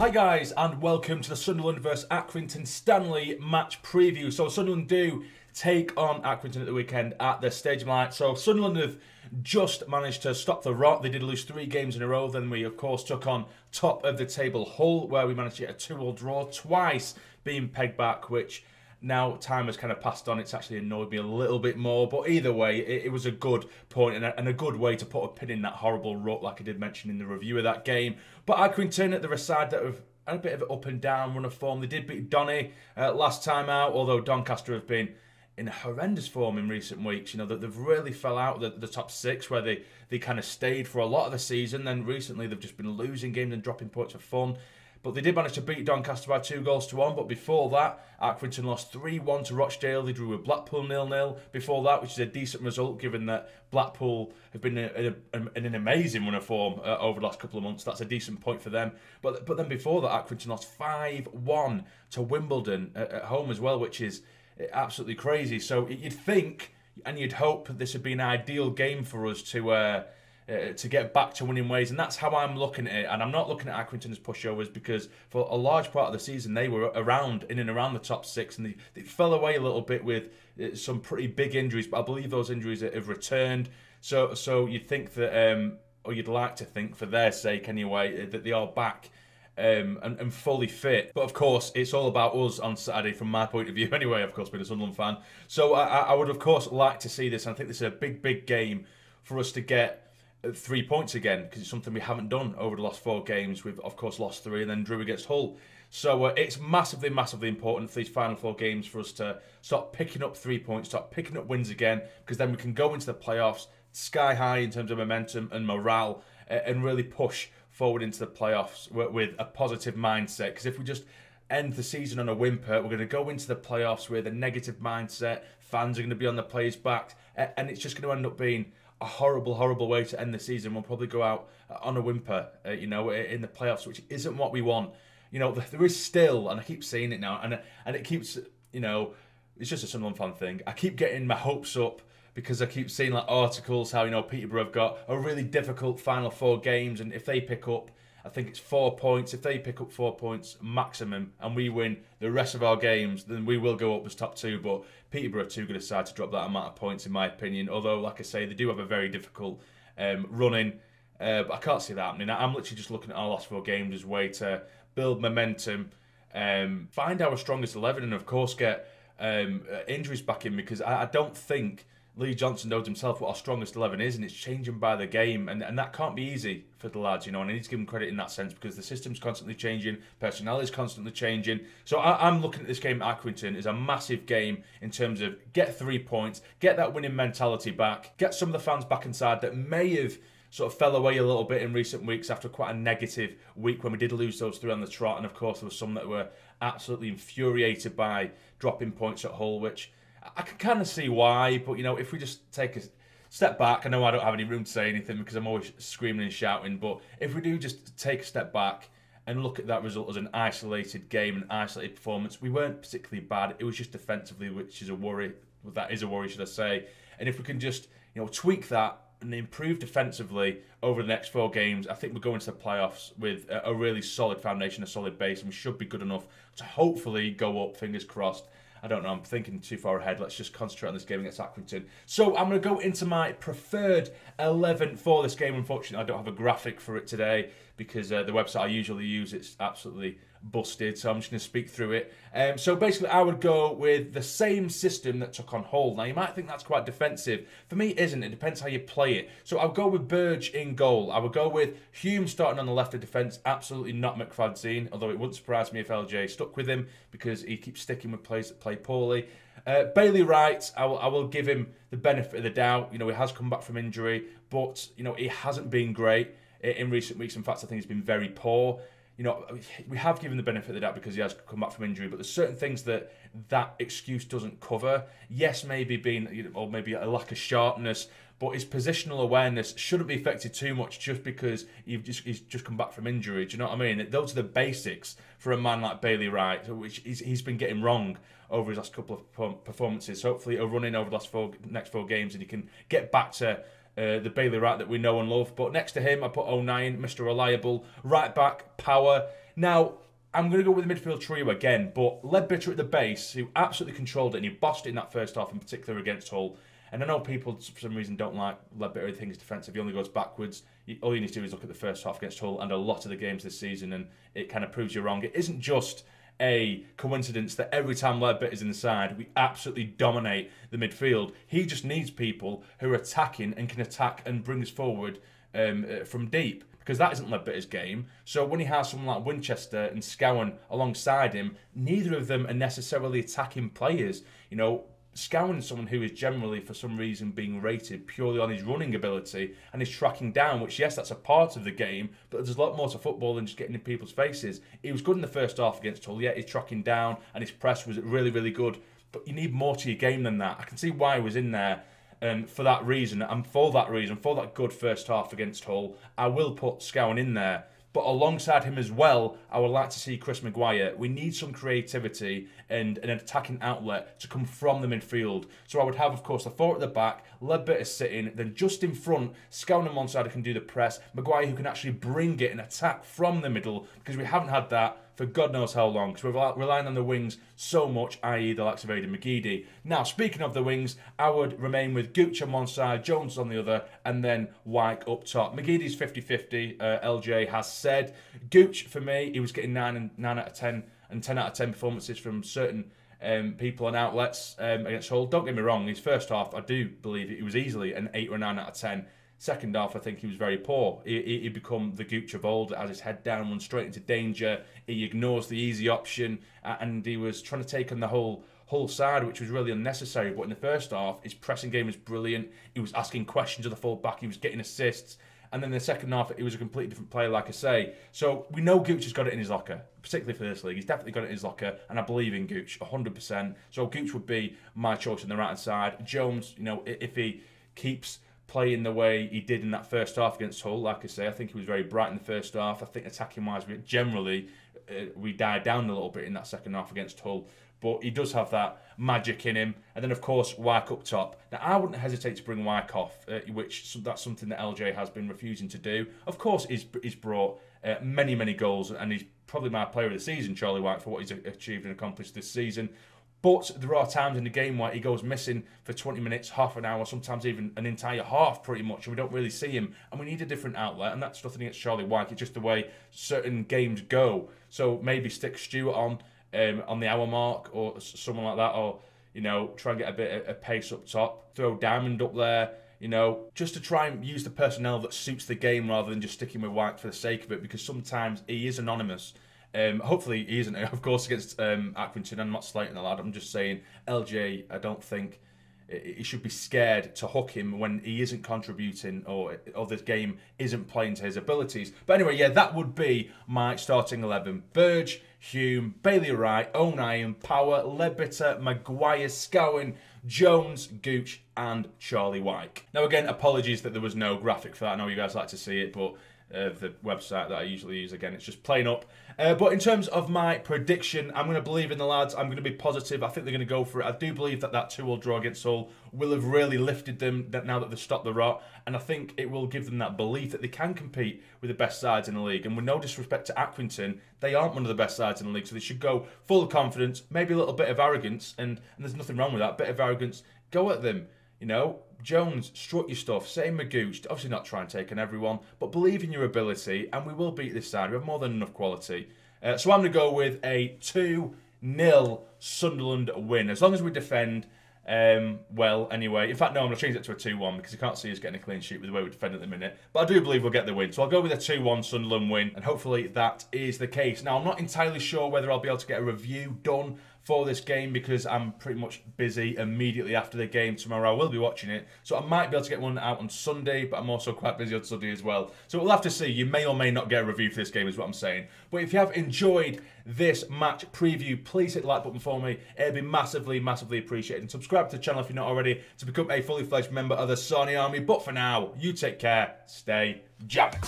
Hi guys, and welcome to the Sunderland vs Accrington Stanley match preview. So Sunderland do take on Accrington at the weekend at the Stadium Light. So Sunderland have just managed to stop the rot. They did lose 3 games in a row. Then we, of course, took on top of the table Hull, where we managed to get a 2-2 draw, twice being pegged back, which now time has kind of passed on. It's actually annoyed me a little bit more. But either way, it was a good point and a good way to put a pin in that horrible rut, like I did mention in the review of that game. But Accrington, they're a side that have had a bit of an up and down run of form. They did beat Dhannoo last time out, although Doncaster have been in a horrendous form in recent weeks. You know, that they've really fell out of the top 6, where they kind of stayed for a lot of the season. Then recently they've just been losing games and dropping points for fun. But they did manage to beat Doncaster by 2-1. But before that, Accrington lost 3-1 to Rochdale. They drew with Blackpool 0-0 before that, which is a decent result given that Blackpool have been in an amazing run of form over the last couple of months. That's a decent point for them. But then before that, Accrington lost 5-1 to Wimbledon at home as well, which is absolutely crazy. So you'd think and you'd hope this would be an ideal game for us to get back to winning ways, and that's how I'm looking at it. And I'm not looking at Accrington as pushovers, because for a large part of the season they were in and around the top 6, and they fell away a little bit with some pretty big injuries. But I believe those injuries have returned. So you'd think that, or you'd like to think, for their sake anyway, that they are back and fully fit. But of course, it's all about us on Saturday from my point of view anyway, of course, being a Sunderland fan. So I would, of course, like to see this. And I think this is a big game for us to get 3 points again, because it's something we haven't done over the last 4 games. We've, of course, lost 3 and then drew against Hull. So it's massively important for these final 4 games for us to start picking up 3 points, start picking up wins again, because then we can go into the playoffs sky high in terms of momentum and morale, and really push forward into the playoffs with a positive mindset. Because if we just end the season on a whimper, we're going to go into the playoffs with a negative mindset. Fans are going to be on the players' back, and it's just going to end up being a horrible way to end the season. We'll probably go out on a whimper, in the playoffs, which isn't what we want. You know, there is still, and I keep saying it now, and it keeps, it's just a Sunderland fan thing. I keep getting my hopes up because I keep seeing like articles how, Peterborough have got a really difficult final 4 games, and if they pick up, I think it's 4 points. If they pick up 4 points maximum and we win the rest of our games, then we will go up as top 2. But Peterborough are too good a side to drop that amount of points, in my opinion. Although, like I say, they do have a very difficult run-in. But I can't see that happening. I'm literally just looking at our last 4 games as a way to build momentum, find our strongest 11, and of course get injuries back in, because I don't think Lee Johnson knows himself what our strongest 11 is, and it's changing by the game, and that can't be easy for the lads, and I need to give them credit in that sense, because the system's constantly changing, personnel is constantly changing. So I'm looking at this game at Accrington as a massive game in terms of get 3 points, get that winning mentality back, get some of the fans back inside that may have sort of fell away a little bit in recent weeks after quite a negative week when we did lose those 3 on the trot, and of course there were some that were absolutely infuriated by dropping points at Hull, which I can kind of see why. But if we just take a step back, I know I don't have any room to say anything because I'm always screaming and shouting, but if we do just take a step back and look at that result as an isolated game, an isolated performance, we weren't particularly bad. It was just defensively, which is a worry. Well, that is a worry, should I say. And if we can just tweak that and improve defensively over the next 4 games, I think we'll go into the playoffs with a really solid foundation, a solid base, and we should be good enough to hopefully go up, fingers crossed. I don't know, I'm thinking too far ahead. Let's just concentrate on this game against Accrington. So I'm going to go into my preferred 11 for this game. Unfortunately, I don't have a graphic for it today because the website I usually use, it's absolutely busted. So I'm just going to speak through it. So basically, I would go with the same system that took on Hull. Now, you might think that's quite defensive. For me, it isn't. It depends how you play it. So I'll go with Burge in goal. I would go with Hume starting on the left of defence. Absolutely not McFadzean, although it wouldn't surprise me if LJ stuck with him because he keeps sticking with players that play poorly. Bailey Wright, I will give him the benefit of the doubt. He has come back from injury, but he hasn't been great in recent weeks. In fact, I think he's been very poor. We have given the benefit of the doubt because he has come back from injury, but there's certain things that excuse doesn't cover. Yes, maybe being, or maybe a lack of sharpness, but his positional awareness shouldn't be affected too much just because he's just come back from injury. Do you know what I mean? Those are the basics for a man like Bailey Wright, which he's been getting wrong over his last couple of performances. So hopefully he'll run in over the next 4 games and he can get back to the Bailey Wright that we know and love. But next to him, I put 09, Mr. Reliable. Right back, power. Now, I'm going to go with the midfield trio again, but Leadbitter at the base, who absolutely controlled it, and he bossed it in that first half, in particular against Hull. And I know people, for some reason, don't like Leadbitter. They think he's defensive. He only goes backwards. All you need to do is look at the first half against Hull and a lot of the games this season, and it kind of proves you wrong. It isn't just a coincidence that every time Leadbitter's in the side, we absolutely dominate the midfield. He just needs people who are attacking and can attack and bring us forward from deep, because that isn't Leadbitter's game. So when he has someone like Winchester and Scowen alongside him, neither of them are necessarily attacking players. You know, Scowen is someone who is generally, for some reason, being rated purely on his running ability and his tracking down, which, yes, that's a part of the game, but there's a lot more to football than just getting in people's faces. He was good in the first half against Hull, his tracking down and his press was really, really good, but you need more to your game than that. I can see why he was in there for that reason, and for that good first half against Hull, I will put Scowen in there. But alongside him as well, I would like to see Chris Maguire. We need some creativity and an attacking outlet to come from the midfield. So I would have, of course, the four at the back, Leadbitter sitting, then just in front, Scowen on one side who can do the press, Maguire who can actually bring it and attack from the middle, because we haven't had that for God knows how long, because we're relying on the wings so much, i.e. the likes of Aidan McGeady. Now, speaking of the wings, I would remain with Gooch on one side, Jones on the other, and then Wyke up top. McGeady's 50-50, LJ has said. Gooch, for me, he was getting 9 out of 10 and 10 out of 10 performances from certain people and outlets against Hull. Don't get me wrong, his first half, I do believe it was easily an 8 or 9 out of 10. Second half, I think he was very poor. He become the Gooch of old, has his head down, runs straight into danger. He ignores the easy option, and he was trying to take on the whole Hull side, which was really unnecessary. But in the first half, his pressing game was brilliant. He was asking questions of the full back. He was getting assists. And then in the second half, he was a completely different player, like I say. So we know Gooch has got it in his locker, particularly for this league. He's definitely got it in his locker, and I believe in Gooch 100%. So Gooch would be my choice on the right-hand side. Jones, you know, if he keeps playing the way he did in that first half against Hull, like I say, I think he was very bright in the first half. I think attacking-wise, we died down a little bit in that second half against Hull. But he does have that magic in him. And then, of course, Wyke up top. Now, I wouldn't hesitate to bring Wyke off, which that's something that LJ has been refusing to do. Of course, he's brought many, many goals, and he's probably my player of the season, Charlie Wyke, for what he's achieved and accomplished this season. But there are times in the game where he goes missing for 20 minutes, half an hour, sometimes even an entire half pretty much, and we don't really see him. And we need a different outlet, and that's nothing against Charlie Wyke. It's just the way certain games go. So maybe stick Stewart on the hour mark or someone like that, or, you know, try and get a bit of pace up top. Throw Diamond up there, you know, just to try and use the personnel that suits the game rather than just sticking with Wyke for the sake of it, because sometimes he is anonymous. Hopefully he isn't, of course, against Accrington. I'm not slating the lad. I'm just saying, LJ, I don't think he should be scared to hook him when he isn't contributing or this game isn't playing to his abilities. But anyway, yeah, that would be my starting 11. Burge, Hume, Bailey Wright, O'Neill, Power, Leadbitter, Maguire, Scowen, Jones, Gooch, and Charlie Wyke. Now, again, apologies that there was no graphic for that. I know you guys like to see it, but the website that I usually use, again, it's just plain up. But in terms of my prediction, I'm going to believe in the lads. I'm going to be positive. I think they're going to go for it. I do believe that 2-2 draw against Hull will have really lifted them now that they've stopped the rot. And I think it will give them that belief that they can compete with the best sides in the league. And with no disrespect to Accrington, they aren't one of the best sides in the league. So they should go full of confidence, maybe a little bit of arrogance. And there's nothing wrong with that. Bit of arrogance. Go at them. You know, Jones, strut your stuff. Same with Gooch. Obviously not try and take on everyone, but believe in your ability, and we will beat this side. We have more than enough quality. So I'm going to go with a 2-0 Sunderland win. As long as we defend well anyway. In fact, no, I'm going to change it to a 2-1 because I can't see us getting a clean sheet with the way we defend at the minute. But I do believe we'll get the win. So I'll go with a 2-1 Sunderland win, and hopefully that is the case. Now, I'm not entirely sure whether I'll be able to get a review done for this game because I'm pretty much busy immediately after the game tomorrow. I will be watching it, so I might be able to get one out on Sunday, but I'm also quite busy on Sunday as well. So we'll have to see. You may or may not get a review for this game is what I'm saying. But if you have enjoyed this match preview, please hit the like button for me. It'd be massively, massively appreciated. And subscribe to the channel if you're not already to become a fully fledged member of the Sarny Army. But for now, you take care. Stay jamming.